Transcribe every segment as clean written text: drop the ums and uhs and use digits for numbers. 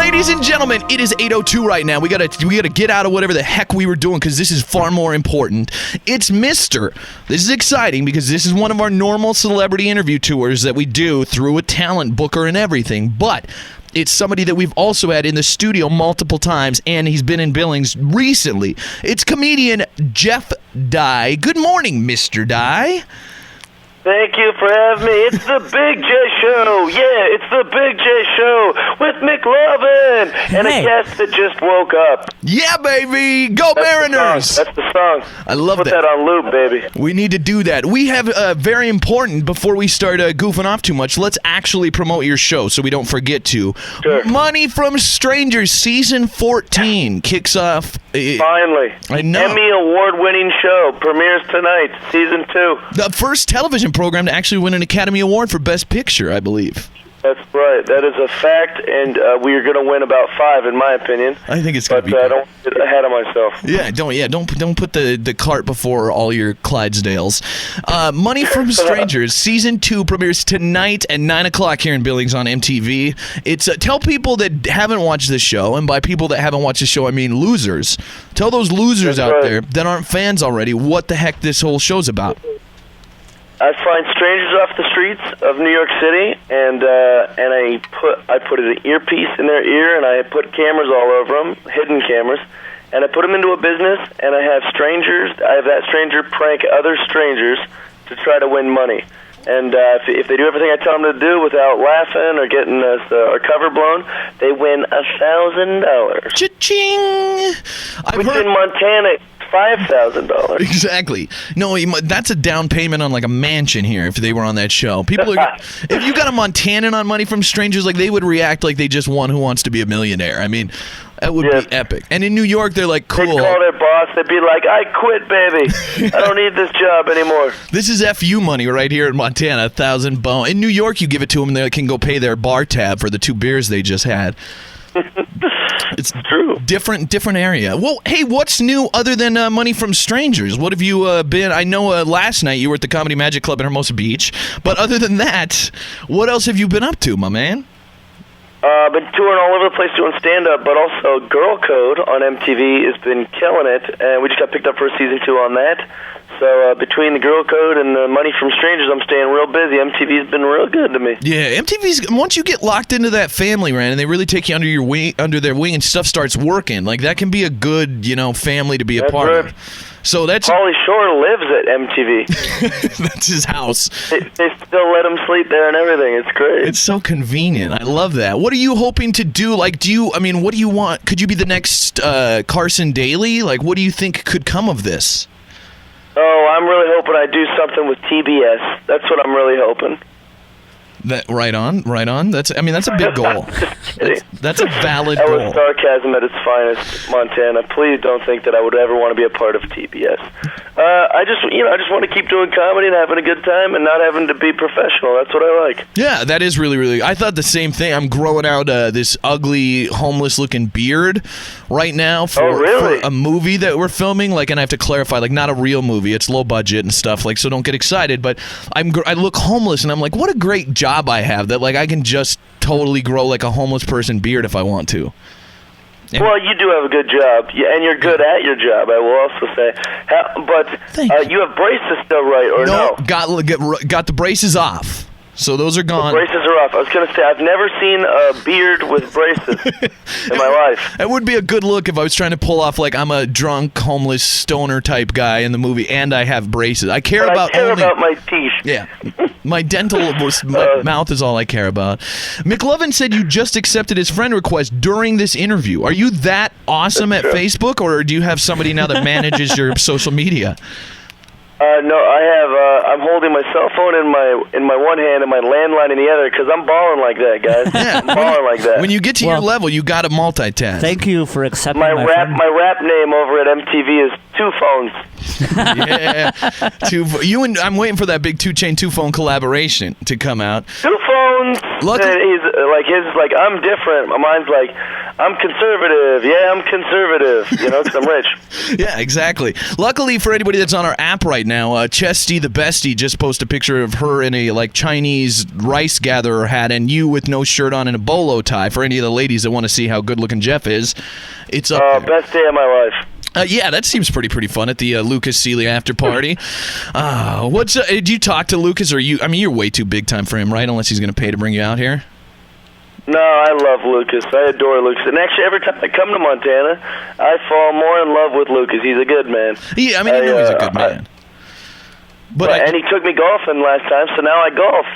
Ladies and gentlemen, it is 8:02 right now. We gotta get out of whatever the heck we were doing because this is far more important. It's Mr. This is exciting because this is one of our normal celebrity interview tours that we do through a talent booker and everything. But it's somebody that we've also had in the studio multiple times, and he's been in Billings recently. It's comedian Jeff Dye. Good morning, Mr. Dye. Thank you for having me. It's the Big J Show. Yeah, it's the Big J Show with McLovin and a guest that just woke up. Yeah, baby. Go Mariners. That's the song. I love that. Put that on loop, baby. We need to do that. We have very important, before we start goofing off too much, let's actually promote your show so we don't forget to. Sure. Money from Strangers, Season 14 kicks off. Finally. I know. Emmy award-winning show premieres tonight, Season 2. The first television program to actually win an Academy Award for Best Picture, I believe. That's right. That is a fact, and we are going to win about 5, in my opinion. I think it's going to be. But I don't get ahead of myself. Don't put the cart before all your Clydesdales. Money from Strangers Season 2 premieres tonight at 9 o'clock here in Billings on MTV. It's tell people that haven't watched the show, and by people that haven't watched the show, I mean losers. Tell those losers out there that aren't fans already what the heck this whole show's about. I find strangers off the streets of New York City, and I put an earpiece in their ear, and I put cameras all over them, hidden cameras, and I put them into a business, and I have that stranger prank other strangers to try to win money. And if they do everything I tell them to do without laughing or getting our cover blown, they win $1,000. Cha-ching! Which in Montana, $5,000. Exactly. No, that's a down payment on like a mansion here if they were on that show. People are, if you got a Montanan on Money from Strangers, like they would react like they just won Who Wants to Be a Millionaire. I mean, that would be epic. And in New York, they're like, cool. They'd call their boss. They'd be like, I quit, baby. I don't need this job anymore. This is FU money right here in Montana, $1,000 In New York, you give it to them and they can go pay their bar tab for the 2 beers they just had. It's true. Different area. Well, hey, what's new other than Money from Strangers? What have you been? I know last night you were at the Comedy Magic Club in Hermosa Beach, but other than that, what else have you been up to, my man? Been touring all over the place doing stand-up, but also Girl Code on MTV has been killing it, and we just got picked up for Season 2 on that. So between the Girl Code and the Money from Strangers, I'm staying real busy. MTV's been real good to me. Yeah, MTV's, once you get locked into that family, man, and they really take you under their wing and stuff starts working, like that can be a good, family to be a part of. So that's Pauly Shore lives at MTV. That's his house. They still let him sleep there and everything. It's great. It's so convenient. I love that. What are you hoping to do? Like, what do you want? Could you be the next Carson Daly? Like, what do you think could come of this? Oh, I'm really hoping I do something with TBS. That's what I'm really hoping. That right on. That's a big goal. That's a valid goal. That was sarcasm at its finest, Montana. Please don't think that I would ever want to be a part of TBS. I just want to keep doing comedy and having a good time and not having to be professional. That's what I like. Yeah, that is really, really. I thought the same thing. I'm growing out this ugly, homeless-looking beard right now for a movie that we're filming. Like, and I have to clarify, like, not a real movie. It's low budget and stuff. Like, so don't get excited. But I look homeless, and I'm like, what a great job I have that like I can just totally grow like a homeless person beard if I want to. Well, you do have a good job, and you're good at your job, I will also say. But you have braces still, right, or no? Got the braces off. So those are gone. The braces are off. I was going to say, I've never seen a beard with braces in my life. It would be a good look if I was trying to pull off like I'm a drunk, homeless, stoner type guy in the movie, and I have braces. I care about my teeth. Yeah. My dental mouth is all I care about. McLovin said you just accepted his friend request during this interview. Are you that awesome at Facebook, or do you have somebody now that manages your social media? No, I have. I'm holding my cell phone in my one hand and my landline in the other because I'm balling like that, guys. Yeah. I'm balling like that. When you get to your level, you got to multitask. Thank you for accepting my rap name over at MTV is Two Phones. Yeah, I'm waiting for that big 2 Chainz 2 Phone collaboration to come out. 2 Phones. thinks that he's like I'm different. Mine's like, I'm conservative. Yeah, I'm conservative. You know, 'cause I'm rich. Yeah, exactly. Luckily for anybody that's on our app right now, Chesty the Bestie just posted a picture of her in a like Chinese rice gatherer hat and you with no shirt on and a bolo tie. For any of the ladies that want to see how good looking Jeff is, it's up there. Best day of my life. Yeah, that seems pretty fun at the Lucas Seeley after party. Do you talk to Lucas, or you? I mean, you're way too big time for him, right? Unless he's going to pay to bring you out here. No, I love Lucas. I adore Lucas. And actually, every time I come to Montana, I fall more in love with Lucas. He's a good man. Yeah, I mean, I know he's a good man. And he took me golfing last time, so now I golf.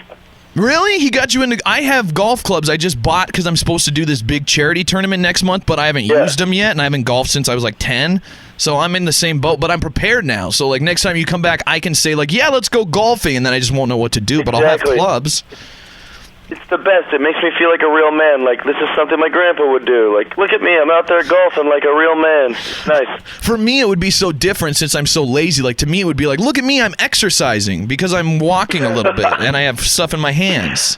Really? He got you into... I have golf clubs I just bought because I'm supposed to do this big charity tournament next month, but I haven't used them yet, and I haven't golfed since I was like 10. So I'm in the same boat, but I'm prepared now. So like next time you come back, I can say like, yeah, let's go golfing, and then I just won't know what to do, but I'll have clubs. It's the best. It makes me feel like a real man. Like, this is something my grandpa would do. Like, look at me. I'm out there golfing like a real man. It's nice. For me, it would be so different since I'm so lazy. Like, to me, it would be like, look at me. I'm exercising because I'm walking a little bit and I have stuff in my hands.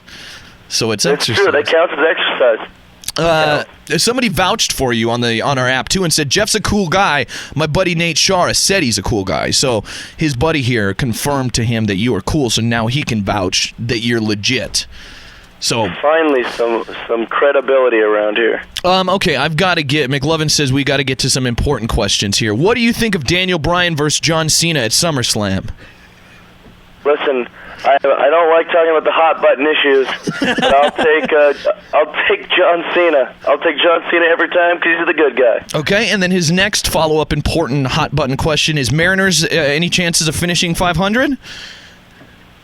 So it's exercise. True. That counts as exercise. Somebody vouched for you on our app, too, and said, Jeff's a cool guy. My buddy Nate Shara said he's a cool guy. So his buddy here confirmed to him that you are cool, so now he can vouch that you're legit. So finally, some credibility around here. Okay, I've got to get. McLovin says we got to get to some important questions here. What do you think of Daniel Bryan versus John Cena at SummerSlam? Listen, I don't like talking about the hot button issues, but I'll take John Cena. I'll take John Cena every time because he's the good guy. Okay, and then his next follow-up important hot button question is: Mariners any chances of finishing 500?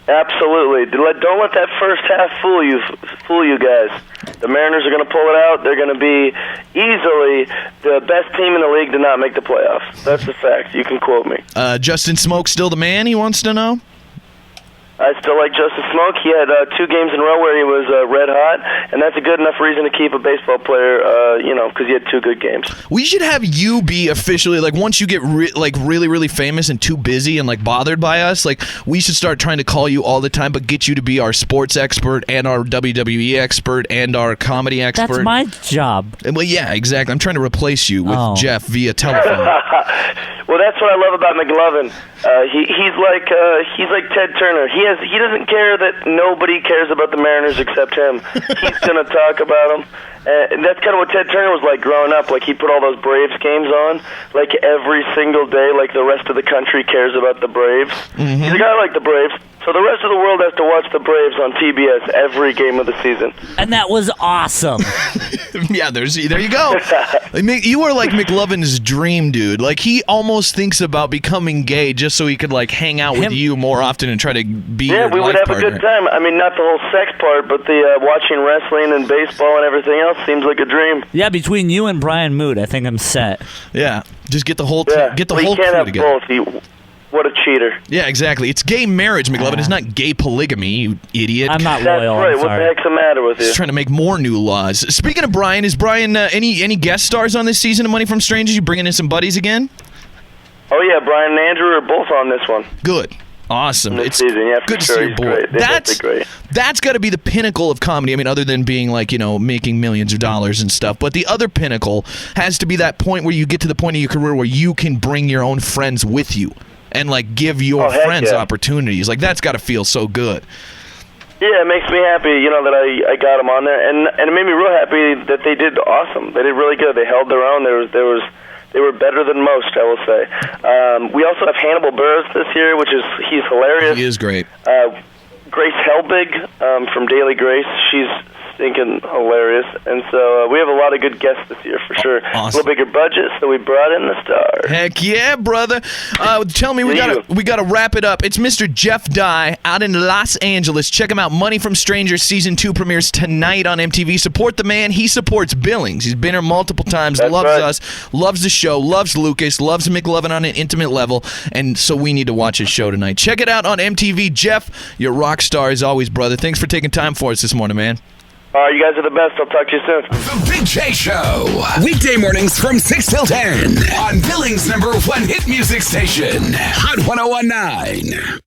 Absolutely. Don't let that first half fool you guys. The Mariners are going to pull it out. They're going to be easily the best team in the league to not make the playoffs. That's a fact. You can quote me. Justin Smoke still the man, he wants to know? I still like Justin Smoke. He had 2 games in a row where he was red hot, and that's a good enough reason to keep a baseball player, because he had 2 good games. We should have you be officially, like, once you get really, really famous and too busy and, like, bothered by us, like, we should start trying to call you all the time, but get you to be our sports expert and our WWE expert and our comedy expert. That's my job. Well, yeah, exactly. I'm trying to replace you with Jeff via telephone. Well, that's what I love about McLovin. He's like Ted Turner. He doesn't care that nobody cares about the Mariners except him. He's going to talk about them. And that's kind of what Ted Turner was like growing up. Like, he put all those Braves games on, like, every single day, like the rest of the country cares about the Braves. Mm-hmm. He's like, I like the Braves. So the rest of the world has to watch the Braves on TBS every game of the season. And that was awesome. Yeah, there you go. You are like McLovin's dream, dude. Like, he almost thinks about becoming gay just so he could, like, hang out with you more often and try to be your life partner. Yeah, we would have a good time. I mean, not the whole sex part, but the watching wrestling and baseball and everything else seems like a dream. Yeah, between you and Brian Moot, I think I'm set. Yeah, just get the whole whole crew together. You can't have both. What a cheater. Yeah, exactly. It's gay marriage, McLovin. It's not gay polygamy, you idiot. I'm not loyal. That's right. What the heck's the matter with you? Just trying to make more new laws. Speaking of Brian, is Brian any guest stars on this season of Money from Strangers? You bringing in some buddies again? Oh, yeah. Brian and Andrew are both on this one. Good. Awesome. This season, yeah, good sure. to see your boy. Great. That's got to be the pinnacle of comedy. I mean, other than being like, making millions of dollars and stuff. But the other pinnacle has to be that point where you get to the point of your career where you can bring your own friends with you and, like, give your friends opportunities. Like, that's got to feel so good. Yeah, it makes me happy, that I got them on there. And it made me real happy that they did awesome. They did really good. They held their own. They were better than most, I will say. We also have Hannibal Buress this year, he's hilarious. He is great. Grace Helbig from Daily Grace, she's stinking hilarious. And so we have a lot of good guests this year, for sure. Awesome. A little bigger budget, so we brought in the stars. Heck yeah, brother. Tell me, we gotta wrap it up. It's Mr. Jeff Dye out in Los Angeles. Check him out. Money from Strangers Season 2 premieres tonight on MTV. Support the man. He supports Billings. He's been here multiple times, loves us, loves the show, loves Lucas, loves McLovin on an intimate level, and so we need to watch his show tonight. Check it out on MTV. Jeff, you're a rock star as always, brother. Thanks for taking time for us this morning, man. You guys are the best. I'll talk to you soon. The Big J Show. Weekday mornings from 6 till 10 on Billings' #1 hit music station, Hot 101.9.